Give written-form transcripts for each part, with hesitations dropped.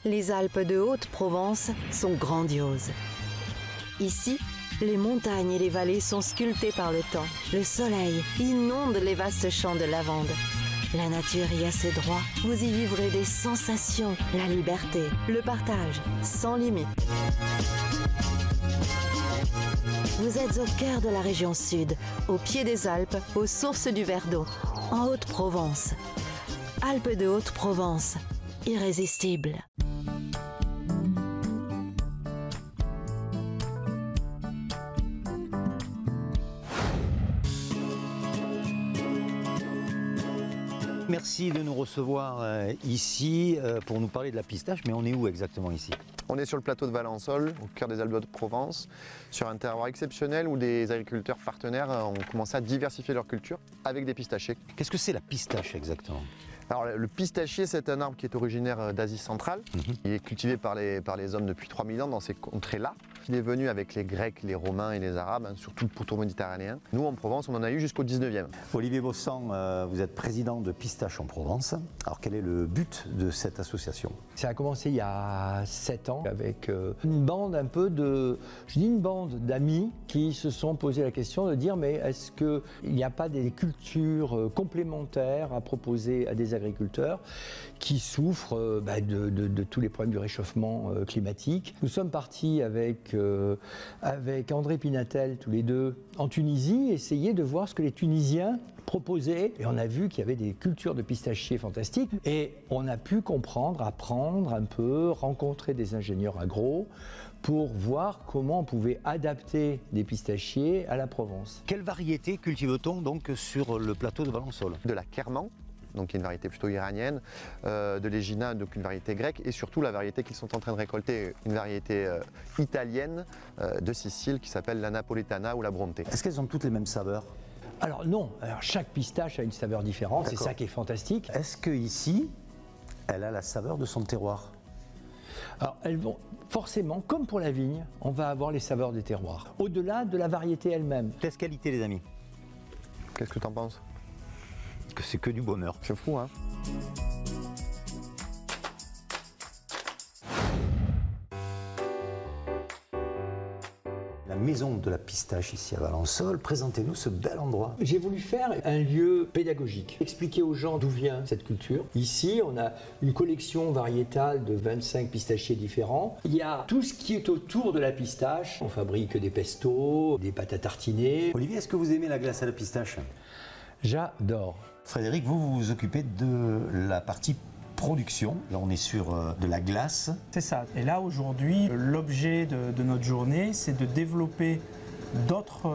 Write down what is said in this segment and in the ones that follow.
Les Alpes de Haute-Provence sont grandioses. Ici, les montagnes et les vallées sont sculptées par le temps. Le soleil inonde les vastes champs de lavande. La nature y a ses droits. Vous y vivrez des sensations, la liberté, le partage, sans limite. Vous êtes au cœur de la région sud, au pied des Alpes, aux sources du Verdon, en Haute-Provence. Alpes de Haute-Provence, irrésistible. Merci de nous recevoir ici pour nous parler de la pistache, mais on est où exactement ici? On est sur le plateau de Valensole, au cœur des Alpes de Provence, sur un terroir exceptionnel où des agriculteurs partenaires ont commencé à diversifier leur culture avec des pistachers. Qu'est-ce que c'est la pistache exactement? Alors le pistachier, c'est un arbre qui est originaire d'Asie centrale. Il est cultivé par les hommes depuis 3000 ans dans ces contrées-là. Il est venu avec les Grecs, les Romains et les Arabes, surtout le pourtour méditerranéen. Nous, en Provence, on en a eu jusqu'au 19e. Olivier Bossan, vous êtes président de Pistache en Provence. Alors quel est le but de cette association? Ça a commencé il y a 7 ans avec une bande une bande d'amis qui se sont posé la question de dire mais est-ce qu'il n'y a pas des cultures complémentaires à proposer à des agriculteurs qui souffrent de tous les problèmes du réchauffement climatique. Nous sommes partis avec André Pinatel, tous les deux, en Tunisie, essayer de voir ce que les Tunisiens proposaient. Et on a vu qu'il y avait des cultures de pistachiers fantastiques. Et on a pu comprendre, apprendre un peu, rencontrer des ingénieurs agro pour voir comment on pouvait adapter des pistachiers à la Provence. Quelle variété cultive-t-on donc sur le plateau de Valensole? De la Kerman, donc qui est une variété plutôt iranienne, de l'Egina, donc une variété grecque, et surtout la variété qu'ils sont en train de récolter, une variété italienne de Sicile qui s'appelle la Napoletana ou la Bronte. Est-ce qu'elles ont toutes les mêmes saveurs? Alors non, chaque pistache a une saveur différente, c'est ça qui est fantastique. Est-ce que ici, elle a la saveur de son terroir? Alors elles vont forcément, comme pour la vigne, on va avoir les saveurs des terroirs, au-delà de la variété elle-même. Test qualité les amis. Qu'est-ce que tu en penses? Que c'est que du bonheur. C'est fou, hein? La maison de la pistache ici à Valensole, présentez-nous ce bel endroit. J'ai voulu faire un lieu pédagogique, expliquer aux gens d'où vient cette culture. Ici, on a une collection variétale de 25 pistachiers différents. Il y a tout ce qui est autour de la pistache. On fabrique des pestos, des pâtes à tartiner. Olivier, est-ce que vous aimez la glace à la pistache? J'adore. Frédéric, vous vous occupez de la partie production. Là, on est sur de la glace. C'est ça. Et là, aujourd'hui, l'objet de notre journée, c'est de développer d'autres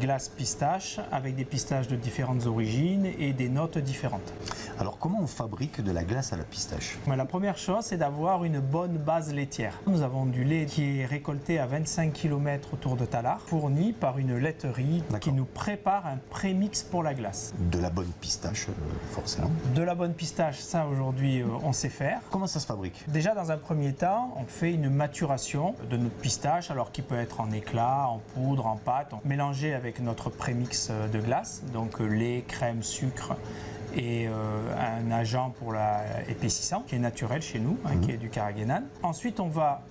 glaces pistaches avec des pistaches de différentes origines et des notes différentes. Alors, comment on fabrique de la glace à la pistache? La première chose, c'est d'avoir une bonne base laitière. Nous avons du lait qui est récolté à 25 km autour de Tallard, fourni par une laiterie qui nous prépare un prémix pour la glace. De la bonne pistache, forcément. De la bonne pistache, ça aujourd'hui, on sait faire. Comment ça se fabrique? Déjà, dans un premier temps, on fait une maturation de notre pistache, alors qui peut être en éclat, en poudre, en pâte, mélangé avec notre prémix de glace, donc lait, crème, sucre et un agent pour l'épaississant qui est naturel chez nous, qui est du carragénane. Ensuite, on va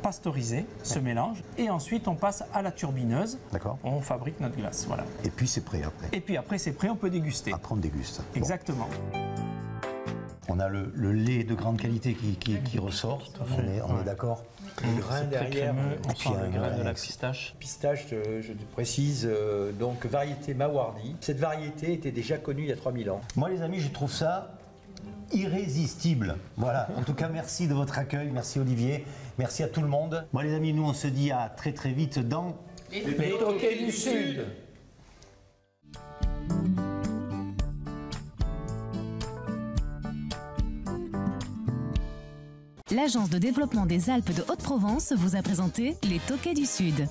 pasteuriser ce mélange et ensuite on passe à la turbineuse. D'accord. On fabrique notre glace, voilà. Et puis c'est prêt après. Et puis après c'est prêt, on peut déguster. Après on déguste. Exactement. On a le lait de grande qualité qui ressort, on est d'accord. Le grain derrière, on sent le grain de la pistache. Pistache, je te précise, donc variété Mawardi. Cette variété était déjà connue il y a 3000 ans. Moi les amis, je trouve ça irrésistible. Voilà, en tout cas merci de votre accueil, merci Olivier, merci à tout le monde. Moi les amis, nous on se dit à très très vite dans Les Tokais du Sud. L'Agence de développement des Alpes de Haute-Provence vous a présenté les Tokais du Sud.